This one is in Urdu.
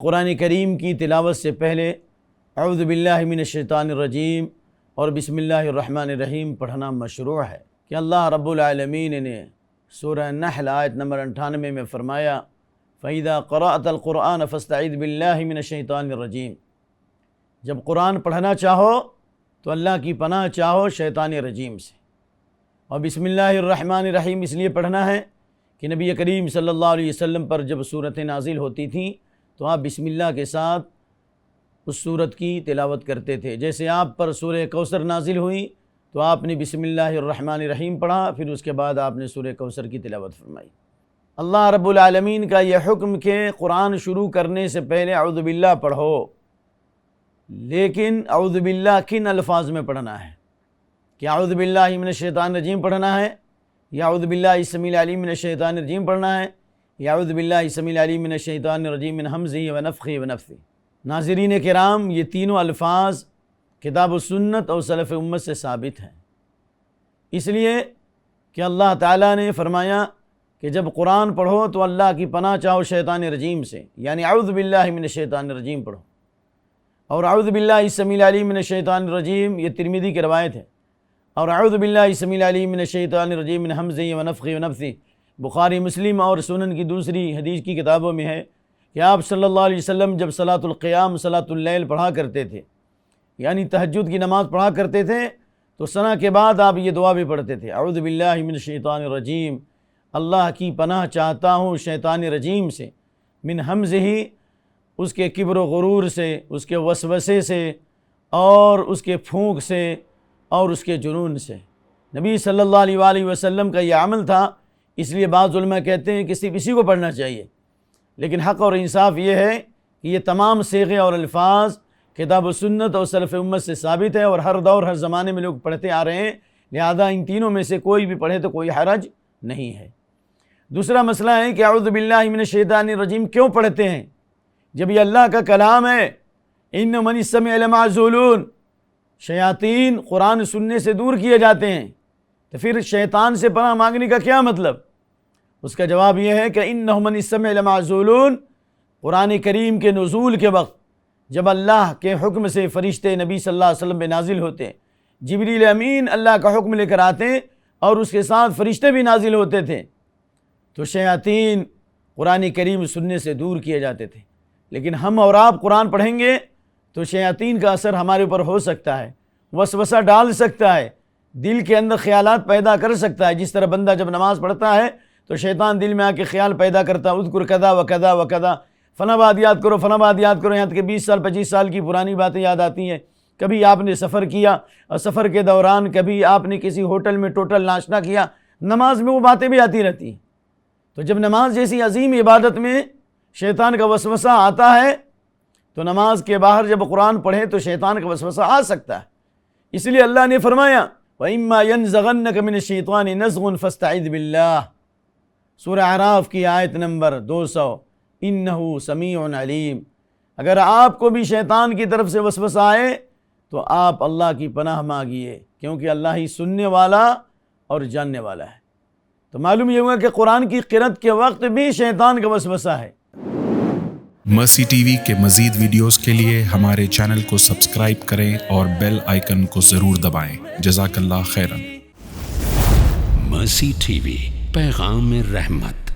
قرآن کریم کی تلاوت سے پہلے اعوذ باللہ من الشیطان الرجیم اور بسم اللہ الرحمن الرحیم پڑھنا مشروع ہے کہ اللہ رب العالمین نے سورہ نحل آیت نمبر 98 میں فرمایا فَإِذَا قَرَأْتَ الْقُرْآنَ فَاسْتَعِذْ بِاللَّهِ مِنَ الشَّيْطَانِ الرَّجِيمِ، جب قرآن پڑھنا چاہو تو اللہ کی پناہ چاہو شیطان رجیم سے۔ اور بسم اللہ الرحمن الرحیم اس لیے پڑھنا ہے کہ نبی کریم صلی اللہ علیہ وسلم پر جب صورتیں نازل ہوتی تھیں تو آپ بسم اللہ کے ساتھ اس صورت کی تلاوت کرتے تھے۔ جیسے آپ پر سورہ کوثر نازل ہوئی تو آپ نے بسم اللہ الرحمن الرحیم پڑھا، پھر اس کے بعد آپ نے سورہ کوثر کی تلاوت فرمائی۔ اللہ رب العالمین کا یہ حکم کہ قرآن شروع کرنے سے پہلے اعوذ باللہ پڑھو، لیکن اعوذ باللہ کن الفاظ میں پڑھنا ہے؟ کہ اعوذ باللہ من الشیطان الرجیم پڑھنا ہے، یا اعوذ باللہ السمیع العلیم من الشیطان الرجیم پڑھنا ہے، یا اعوذ باللہ السمیع العلیم من الشیطان الرجیم من ہمزہ ونفخہ ونفثہ؟ ناظرین کرام، یہ تینوں الفاظ کتاب و سنت اور سلف امت سے ثابت ہیں، اس لیے کہ اللہ تعالیٰ نے فرمایا کہ جب قرآن پڑھو تو اللہ کی پناہ چاہو شیطان رجیم سے، یعنی اعوذ باللہ من الشیطان الرجیم پڑھو۔ اور اعوذ باللہ السمیع العلیم من الشیطان الرجیم یہ ترمذی کی روایت ہے، اور اعوذ باللہ السمیع العلیم من الشیطان الرجیم من ہمزہ ونفخہ ونفثہ بخاری مسلم اور سنن کی دوسری حدیث کی کتابوں میں ہے کہ آپ صلی اللہ علیہ وسلم جب صلاۃ القیام صلاۃ اللیل پڑھا کرتے تھے، یعنی تہجد کی نماز پڑھا کرتے تھے، تو ثنا کے بعد آپ یہ دعا بھی پڑھتے تھے، اعوذ باللہ من الشیطان الرجیم، اللہ کی پناہ چاہتا ہوں شیطان رجیم سے، من ہمزہ، اس کے کبر و غرور سے، اس کے وسوسے سے، اور اس کے پھونک سے، اور اس کے جنون سے۔ نبی صلی اللہ علیہ وآلہ وسلم کا یہ عمل تھا، اس لیے بعض علماء کہتے ہیں کہ صرف اسی کو پڑھنا چاہیے، لیکن حق اور انصاف یہ ہے کہ یہ تمام صیغے اور الفاظ کتاب و سنت اور سلف امت سے ثابت ہے، اور ہر دور ہر زمانے میں لوگ پڑھتے آ رہے ہیں، لہذا ان تینوں میں سے کوئی بھی پڑھے تو کوئی حرج نہیں ہے۔ دوسرا مسئلہ ہے کہ اعوذ باللہ من الشیطان الرجیم کیوں پڑھتے ہیں جب یہ اللہ کا کلام ہے؟ ان من السمع لمعزولون، شیاطین قرآن سننے سے دور کیے جاتے ہیں، تو پھر شیطان سے پناہ مانگنے کا کیا مطلب؟ اس کا جواب یہ ہے کہ انہم من السمع لمعزولون، قرآن کریم کے نزول کے وقت جب اللہ کے حکم سے فرشتے نبی صلی اللہ علیہ وسلم پہ نازل ہوتے ہیں، جبریل امین اللہ کا حکم لے کر آتے ہیں اور اس کے ساتھ فرشتے بھی نازل ہوتے تھے، تو شیاطین قرآن کریم سننے سے دور کیے جاتے تھے۔ لیکن ہم اور آپ قرآن پڑھیں گے تو شیاطین کا اثر ہمارے اوپر ہو سکتا ہے، وسوسہ ڈال سکتا ہے، دل کے اندر خیالات پیدا کر سکتا ہے۔ جس طرح بندہ جب نماز پڑھتا ہے تو شیطان دل میں آ کے خیال پیدا کرتا ہے، اذکر کذا و کذا و کذا، فلاں بات یاد کرو، فلاں بات یاد کرو، یہاں تک کہ 20 سال 25 سال کی پرانی باتیں یاد آتی ہیں۔ کبھی آپ نے سفر کیا اور سفر کے دوران کبھی آپ نے کسی ہوٹل میں ٹوٹل ناشتہ کیا، نماز میں وہ باتیں بھی آتی رہتی ہیں۔ تو جب نماز جیسی عظیم عبادت میں شیطان کا وسوسہ آتا ہے تو نماز کے باہر جب قرآن پڑھیں تو شیطان کا وسوسہ آ سکتا ہے، اس لیے اللہ نے فرمایا وَإِمَّا يَنزَغَنَّكَ مِنَ الشَّيْطَانِ نَزْغٌ فَاسْتَعِذْ بِاللَّهِ، سورہ اعراف کی آیت نمبر 200، اِنَّهُ سَمِيعٌ عَلِيمٌ۔ اگر آپ کو بھی شیطان کی طرف سے وسوسہ آئے تو آپ اللہ کی پناہ مانگیے، کیونکہ اللہ ہی سننے والا اور جاننے والا ہے۔ تو معلوم یہ ہوا کہ قرآن کی قرأت کے وقت بھی شیطان کا وسوسہ ہے۔ مرسی ٹی وی کے مزید ویڈیوز کے لیے ہمارے چینل کو سبسکرائب کریں اور بیل آئیکن کو ضرور دبائیں۔ جزاک اللہ خیرن۔ مرسی ٹی وی، پیغام رحمت۔